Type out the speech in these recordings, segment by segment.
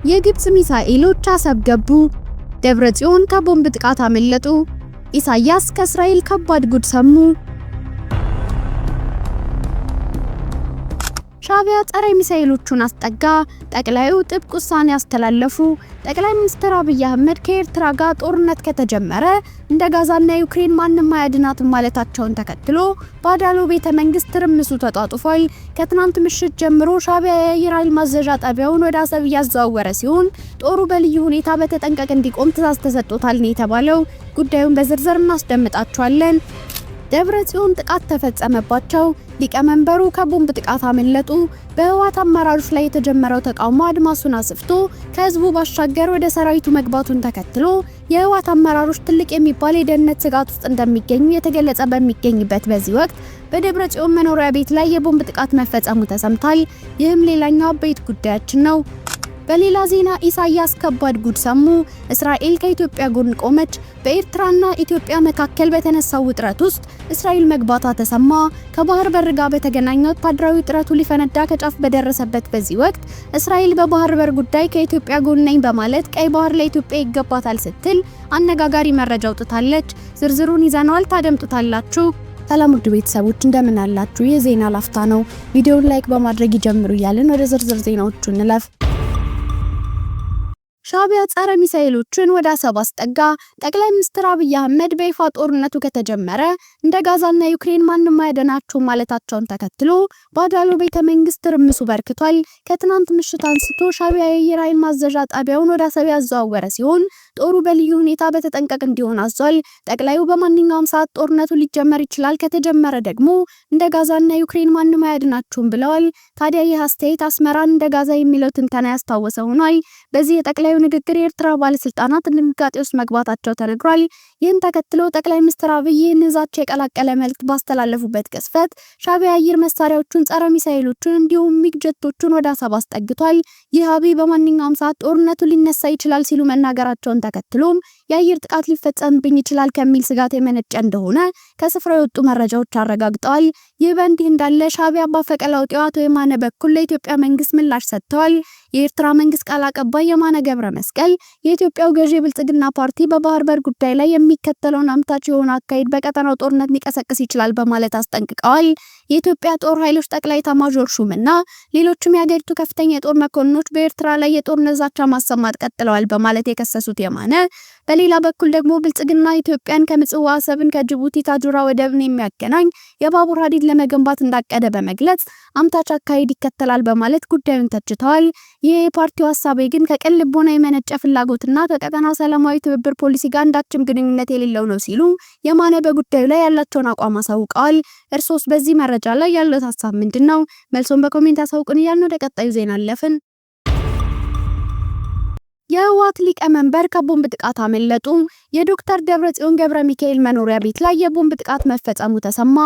የግብጽ ሚሳኤሎች አሰብ ገቡ። ደብረጽዮን ከቦምብ ጥቃት አመለጡ። ኢሳያስ ከእስራኤል ከባድ ጉድ ሰሙ። ሻዕቢያ ጸረ ሚሳኤሎቹን አስጠጋ። ጠቅላዩ ጥብቅ ውሳኔ አስተላለፉ። ጠቅላይ ሚኒስትር አብይ አህመድ ከኤርትራ ጋር ጦርነት ከተጀመረ እንደ ጋዛና ዩክሬን ማንም አያድናትም ማለታቸውን ተከትሎ ባዳሎ ቤተ መንግስት ትርምሱ ተጧጡፏል። ከትናንት ምሽት ጀምሮ ሻዕቢያ የአየር ኃይል ማዘዣ ጣቢያውን ወደ አሰብ እያዘዋወረ ሲሆን ጦሩ በልዩ ሁኔታ በተጠንቀቅ እንዲቆም ትዕዛዝ ተሰጥቶታል ነው የተባለው። ጉዳዩን በዝርዝር እናስደምጣቸዋለን። ደብረጽዮን ጥቃት ተፈጸመባቸው። ሊቀመንበሩ ከቦምብ ጥቃት አመለጡ። በህወሓት አመራሮች ላይ የተጀመረው ተቃውሞ አድማሱን አስፍቶ ከህዝቡ ባሻገር ወደ ሰራዊቱ መግባቱን ተከትሎ የህወሓት አመራሮች ትልቅ የሚባል የደህንነት ስጋት ውስጥ እንደሚገኙ የተገለጸ በሚገኝበት በዚህ ወቅት በደብረጽዮን መኖሪያ ቤት ላይ የቦምብ ጥቃት መፈጸሙ ተሰምቷል። ይህም ሌላኛው አበይት ጉዳያችን ነው። በሌላ ዜና ኢሳያስ ከባድ ጉድ ሰሙ። እስራኤል ከኢትዮጵያ ጎን ቆመች። በኤርትራና ኢትዮጵያ መካከል በተነሳው ውጥረት ውስጥ እስራኤል መግባቷ ተሰማ። ከባህር በር ጋር በተገናኘ ወታደራዊ ውጥረቱ ሊፈነዳ ከጫፍ በደረሰበት በዚህ ወቅት እስራኤል በባህር በር ጉዳይ ከኢትዮጵያ ጎን ነኝ በማለት ቀይ ባህር ለኢትዮጵያ ይገባታል ስትል አነጋጋሪ መረጃ አውጥታለች። ዝርዝሩን ይዘናል፣ ታደምጡታላችሁ። ሰላም ውድ ቤተሰቦች እንደምን አላችሁ? የዜና ላፍታ ነው። ቪዲዮውን ላይክ በማድረግ ይጀምሩ እያልን ወደ ዝርዝር ዜናዎቹ እንለፍ። ሻዕቢያ ጸረ ሚሳኤሎችን ወደ አሰብ አስጠጋ። ጠቅላይ ሚኒስትር አብይ አህመድ በይፋ ጦርነቱ ከተጀመረ እንደ ጋዛና ዩክሬን ማንም አያድናቸውም ማለታቸውን ተከትሎ ባዳሎ ቤተ መንግስት ትርምሱ በርክቷል። ከትናንት ምሽት አንስቶ ሻዕቢያ የአየር ኃይል ማዘዣ ጣቢያውን ወደ አሰብ ያዘዋወረ ሲሆን ጦሩ በልዩ ሁኔታ በተጠንቀቅ እንዲሆን አዟል። ጠቅላዩ በማንኛውም ሰዓት ጦርነቱ ሊጀመር ይችላል፣ ከተጀመረ ደግሞ እንደ ጋዛና ዩክሬን ማንም አያድናቸውም ብለዋል። ታዲያ ይህ አስተያየት አስመራን እንደ ጋዛ የሚለው ትንተና ያስታወሰ ሆኗል። በዚህ የጠቅላዩ ንግግር የኤርትራ ባለስልጣናት ድንጋጤ ውስጥ መግባታቸው ተነግሯል። ይህን ተከትሎ ጠቅላይ ሚኒስትር አብይ ንዛቸው የቀላቀለ መልእክት ባስተላለፉበት ቅስፈት ሻዕቢያ አየር መሳሪያዎቹን፣ ጸረ ሚሳኤሎቹን እንዲሁም ሚግ ጀቶቹን ወደ አሰብ አስጠግቷል። ይህ አብይ በማንኛውም ሰዓት ጦርነቱ ሊነሳ ይችላል ሲሉ መናገራቸውን ተከትሎም የአየር ጥቃት ሊፈጸምብኝ ይችላል ከሚል ስጋት የመነጨ እንደሆነ ከስፍራው የወጡ መረጃዎች አረጋግጠዋል። ይህ በእንዲህ እንዳለ ሻዕቢያ ባፈቀላውጤው አቶ የማነ በኩል ለኢትዮጵያ መንግስት ምላሽ ሰጥተዋል። የኤርትራ መንግስት ቃል አቀባይ የማነ ገብረ መስቀል የኢትዮጵያው ገዢ ብልጽግና ፓርቲ በባህር በር ጉዳይ ላይ የሚከተለውን አምታች የሆነ አካሄድ በቀጠናው ጦርነት ሊቀሰቅስ ይችላል በማለት አስጠንቅቀዋል። የኢትዮጵያ ጦር ኃይሎች ጠቅላይ ኤታማዦር ሹምና ሌሎችም የሀገሪቱ ከፍተኛ የጦር መኮንኖች በኤርትራ ላይ የጦርነት ዛቻ ማሰማት ቀጥለዋል በማለት የከሰሱት የማነ በሌላ በኩል ደግሞ ብልጽግና ኢትዮጵያን ከምጽዋ አሰብን ከጅቡቲ ታጁራ ወደብን የሚያገናኝ የባቡር ሀዲድ ለመገንባት እንዳቀደ በመግለጽ አምታች አካሄድ ይከተላል በማለት ጉዳዩን ተችተዋል። ይህ የፓርቲው ሐሳብ ግን ከቅን ልቦና የመነጨ ፍላጎትና ከቀጠናው ሰላማዊ ትብብር ፖሊሲ ጋር አንዳችም ግንኙነት የሌለው ነው ሲሉ የማነ በጉዳዩ ላይ ያላቸውን አቋም አሳውቀዋል። እርሶስ በዚህ መረጃ ላይ ያለው ሐሳብ ምንድነው? መልሶን በኮሜንት አሳውቁን እያልን ወደ ቀጣዩ ዜና አለፍን። የህወሓት ሊቀመንበር ከቦምብ ጥቃት አመለጡ። የዶክተር ደብረጽዮን ገብረ ሚካኤል መኖሪያ ቤት ላይ የቦምብ ጥቃት መፈጸሙ ተሰማ።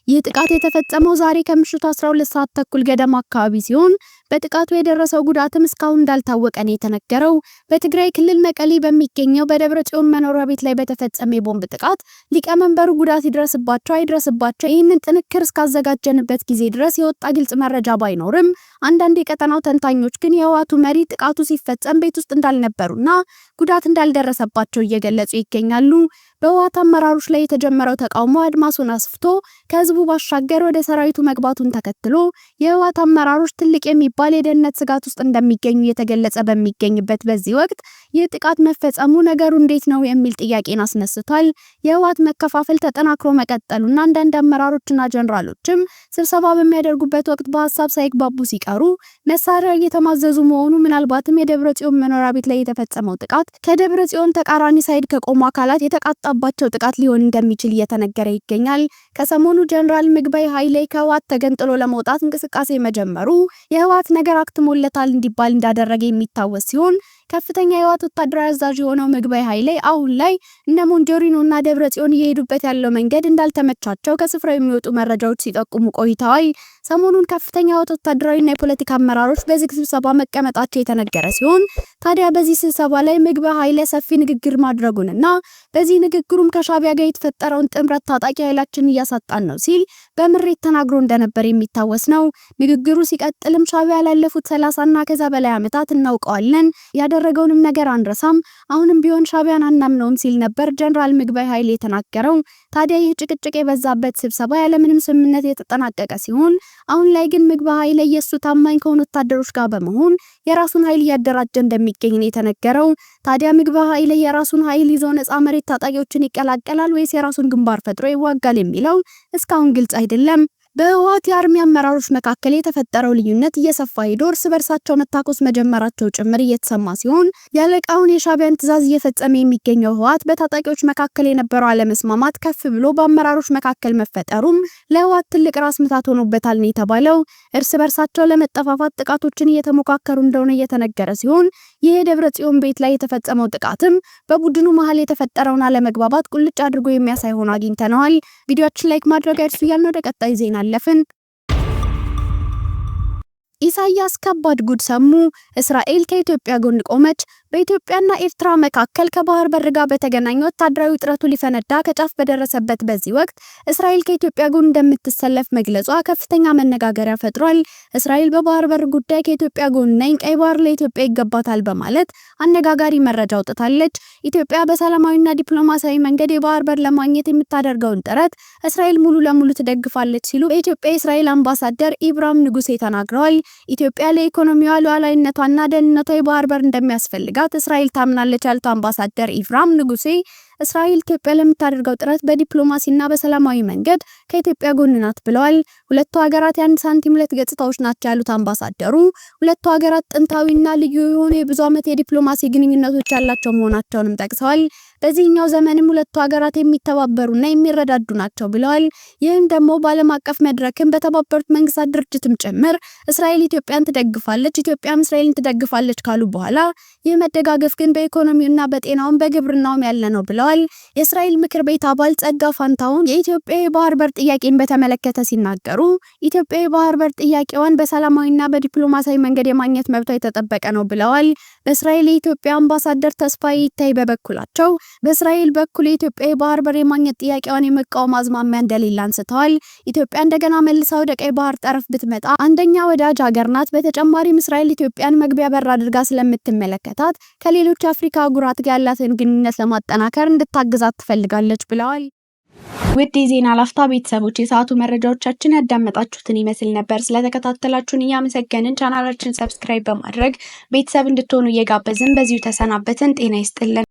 ይህ ጥቃት የተፈጸመው ዛሬ ከምሽቱ 12 ሰዓት ተኩል ገደማ አካባቢ ሲሆን በጥቃቱ የደረሰው ጉዳትም እስካሁን እንዳልታወቀ ነው የተነገረው። በትግራይ ክልል መቀሌ በሚገኘው በደብረጽዮን መኖሪያ ቤት ላይ በተፈጸመ የቦምብ ጥቃት ሊቀመንበሩ ጉዳት ይድረስባቸው አይድረስባቸው ይህንን ጥንክር እስካዘጋጀንበት ጊዜ ድረስ የወጣ ግልጽ መረጃ ባይኖርም አንዳንድ የቀጠናው ተንታኞች ግን የህወሓቱ መሪ ጥቃቱ ሲፈጸም ቤት ውስጥ እንዳልነበሩና ጉዳት እንዳልደረሰባቸው እየገለጹ ይገኛሉ። በህወሓት አመራሮች ላይ የተጀመረው ተቃውሞ አድማሱን አስፍቶ ከህዝቡ ባሻገር ወደ ሰራዊቱ መግባቱን ተከትሎ የህወሓት አመራሮች ትልቅ የሚባል የደህንነት ስጋት ውስጥ እንደሚገኙ የተገለጸ በሚገኝበት በዚህ ወቅት ይህ ጥቃት መፈጸሙ ነገሩ እንዴት ነው የሚል ጥያቄን አስነስቷል። የህወሓት መከፋፈል ተጠናክሮ መቀጠሉና አንዳንድ አመራሮችና ጀነራሎችም ስብሰባ በሚያደርጉበት ወቅት በሀሳብ ሳይግባቡ ሲቀሩ መሳሪያ እየተማዘዙ መሆኑ ምናልባትም የደብረጽዮን መኖሪያ ቤት ላይ የተፈጸመው ጥቃት ከደብረጽዮን ተቃራኒ ሳይድ ከቆሙ አካላት የተቃጣባቸው ጥቃት ሊሆን እንደሚችል እየተነገረ ይገኛል። ከሰሞኑ ጀነራል ምግበይ ኃይሌ ከህወሓት ተገንጥሎ ለመውጣት እንቅስቃሴ መጀመሩ የህወሓት ነገር አክትሞለታል እንዲባል እንዳደረገ የሚታወስ ሲሆን ከፍተኛ የህወሓት ወታደራዊ አዛዥ የሆነው ምግበይ ኃይሌ አሁን ላይ እነ ሞንጆሪኖና ደብረጽዮን እየሄዱበት ያለው መንገድ እንዳልተመቻቸው ከስፍራው የሚወጡ መረጃዎች ሲጠቁሙ ቆይተዋል። ሰሞኑን ከፍተኛ ወታደራዊና የፖለቲካ አመራሮች በዚህ ስብሰባ መቀመጣቸው የተነገረ ሲሆን ታዲያ በዚህ ስብሰባ ላይ ምግበይ ኃይሌ ሰፊ ንግግር ማድረጉንና በዚህ ንግግሩም ከሻቢያ ጋር የተፈጠረውን ጥምረት ታጣቂ ኃይላችን እያሳጣን ነው ሲል በምሬት ተናግሮ እንደነበር የሚታወስ ነው። ንግግሩ ሲቀጥልም ሻቢያ ላለፉት 30ና ከዛ በላይ ዓመታት እናውቀዋለን፣ ያደረገውንም ነገር አንረሳም፣ አሁንም ቢሆን ሻቢያን አናምነውም ሲል ነበር ጀነራል ምግበይ ኃይሌ የተናገረው። ታዲያ ይህ ጭቅጭቅ የበዛበት ስብሰባ ያለምንም ስምምነት የተጠናቀቀ ሲሆን አሁን ላይ ግን ምግበይ ኃይሌ የሱ ታማኝ ከሆኑ ወታደሮች ጋር በመሆን የራሱን ኃይል እያደራጀ እንደሚገኝ ነው የተነገረው። ታዲያ ምግበይ ኃይሌ የራሱን ኃይል ይዞ ነፃ መሬት ታጣቂዎችን ይቀላቀላል ወይስ የራሱን ግንባር ፈጥሮ ይዋጋል የሚለው እስካሁን ግልጽ አይደለም። በህወሓት የአርሚ አመራሮች መካከል የተፈጠረው ልዩነት እየሰፋ ሄዶ እርስ በርሳቸው መታኮስ መጀመራቸው ጭምር እየተሰማ ሲሆን ያለቃውን የሻቢያን ትዕዛዝ እየፈጸመ የሚገኘው ህወሓት በታጣቂዎች መካከል የነበረው አለመስማማት ከፍ ብሎ በአመራሮች መካከል መፈጠሩም ለህወሓት ትልቅ ራስ ምታት ሆኖበታል ነው የተባለው። እርስ በርሳቸው ለመጠፋፋት ጥቃቶችን እየተሞካከሩ እንደሆነ እየተነገረ ሲሆን ይህ ደብረጽዮን ቤት ላይ የተፈጸመው ጥቃትም በቡድኑ መሀል የተፈጠረውን አለመግባባት ቁልጭ አድርጎ የሚያሳይ ሆኖ አግኝተነዋል። ቪዲዮአችን ላይክ ማድረግ አይርሱ እያልን ወደ ቀጣይ ዜና አለፍን። ኢሳያስ ከባድ ጉድ ሰሙ። እስራኤል ከኢትዮጵያ ጎን ቆመች። በኢትዮጵያና ኤርትራ መካከል ከባህር በር ጋር በተገናኘ ወታደራዊ ውጥረቱ ሊፈነዳ ከጫፍ በደረሰበት በዚህ ወቅት እስራኤል ከኢትዮጵያ ጎን እንደምትሰለፍ መግለጿ ከፍተኛ መነጋገሪያ ፈጥሯል። እስራኤል በባህር በር ጉዳይ ከኢትዮጵያ ጎን ነኝ፣ ቀይ ባህር ለኢትዮጵያ ይገባታል በማለት አነጋጋሪ መረጃ አውጥታለች። ኢትዮጵያ በሰላማዊና ዲፕሎማሲያዊ መንገድ የባህር በር ለማግኘት የምታደርገውን ጥረት እስራኤል ሙሉ ለሙሉ ትደግፋለች ሲሉ በኢትዮጵያ የእስራኤል አምባሳደር ኢብራሂም ንጉሴ ተናግረዋል። ኢትዮጵያ ለኢኮኖሚዋ ሉዓላዊነቷና ደህንነቷ የባህር በር እንደሚያስፈልጋት እስራኤል ታምናለች ያሉት አምባሳደር ኢብራሂም ንጉሴ እስራኤል ኢትዮጵያ ለምታደርገው ጥረት በዲፕሎማሲና በሰላማዊ መንገድ ከኢትዮጵያ ጎን ናት ብለዋል። ሁለቱ ሀገራት የአንድ ሳንቲም ሁለት ገጽታዎች ናቸው ያሉት አምባሳደሩ ሁለቱ ሀገራት ጥንታዊና ልዩ የሆኑ የብዙ ዓመት የዲፕሎማሲ ግንኙነቶች ያላቸው መሆናቸውንም ጠቅሰዋል። በዚህኛው ዘመንም ሁለቱ ሀገራት የሚተባበሩና የሚረዳዱ ናቸው ብለዋል። ይህም ደግሞ በዓለም አቀፍ መድረክም በተባበሩት መንግስታት ድርጅትም ጭምር እስራኤል ኢትዮጵያን ትደግፋለች፣ ኢትዮጵያም እስራኤልን ትደግፋለች ካሉ በኋላ ይህ መደጋገፍ ግን በኢኮኖሚውና በጤናውም በግብርናውም ያለ ነው ብለዋል። የእስራኤል ምክር ቤት አባል ጸጋ ፋንታውን የኢትዮጵያ የባህር በር ጥያቄን በተመለከተ ሲናገሩ ኢትዮጵያ የባህር በር ጥያቄዋን በሰላማዊና በዲፕሎማሲያዊ መንገድ የማግኘት መብቷ የተጠበቀ ነው ብለዋል። በእስራኤል የኢትዮጵያ አምባሳደር ተስፋዬ ይታይ በበኩላቸው በእስራኤል በኩል የኢትዮጵያ የባህር በር የማግኘት ጥያቄዋን የመቃወም አዝማሚያ እንደሌለ አንስተዋል። ኢትዮጵያ እንደገና መልሳ ወደ ቀይ ባህር ጠረፍ ብትመጣ አንደኛ ወዳጅ ሀገር ናት። በተጨማሪም እስራኤል ኢትዮጵያን መግቢያ በር አድርጋ ስለምትመለከታት ከሌሎች አፍሪካ አህጉራት ጋር ያላትን ግንኙነት ለማጠናከር እንድታግዛት ትፈልጋለች ብለዋል። ውድ የዜና ላፍታ ቤተሰቦች የሰዓቱ መረጃዎቻችን ያዳመጣችሁትን ይመስል ነበር። ስለተከታተላችሁን እያመሰገንን ቻናላችንን ሰብስክራይብ በማድረግ ቤተሰብ እንድትሆኑ እየጋበዝን በዚሁ ተሰናበትን። ጤና ይስጥልን።